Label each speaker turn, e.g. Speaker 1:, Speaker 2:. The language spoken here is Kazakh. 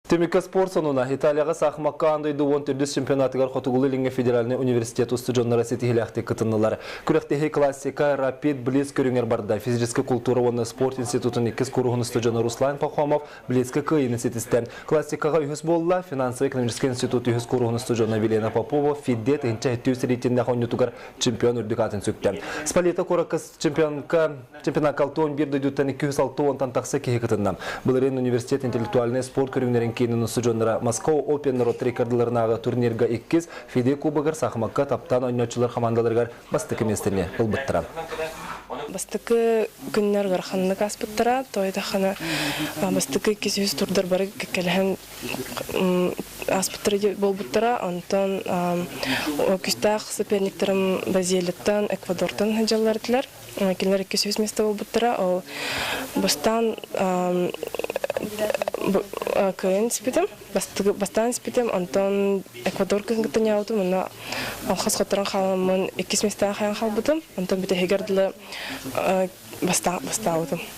Speaker 1: Темика спорт сонуна Италияға сақмаққа андайды 14 чемпионатығар Хотугулы Линге федеральный университет ұстыжонлары сетихиляқты қытынылар. Күректегі классика, рапид, близ көріңер барда. Физическая культура оны спорт институтын 2 курғын ұстыжоны Руслан Пахомов близкі күйін инститістен. Классикаға үйіз болла, финансово-экономический институт үйіз курғын ұстыжоны Велена Попова, Фиддет, инча әттеусі рейтінде қонютығар чемпион үрдікатын сөктен. Спалета қорақыз чемпионат калтуын бірді дүттен 206 тақсы кеге қытыннан. Бұлырен университет интеллектуальный спорт көріңдерін кейнін ұсыжонлары Москва Open рот рекордыларынағы турнирға 2 Фиде кубығыр сақымаққа таптан ойнатшылар командаларығар бастықы местіне ұлбыттыра.
Speaker 2: Бастықы күннер ғарқанлық аспыттыра, тойда қана бастықы 200 турдар бары кәліген аспыттыры болбыттыра, онтан күстақ соперниктерім Бразилияттан, Эквадордан ханжалардылар. Келер 200 место болбыттыра, ол бастан күйін спитем, бастан спитем, антон Эквадор күйінгіттен яудым, мұна алхас қоттырын қалымын 2 местан қаян қалбыдым, антон біте хегерділі баста аудым.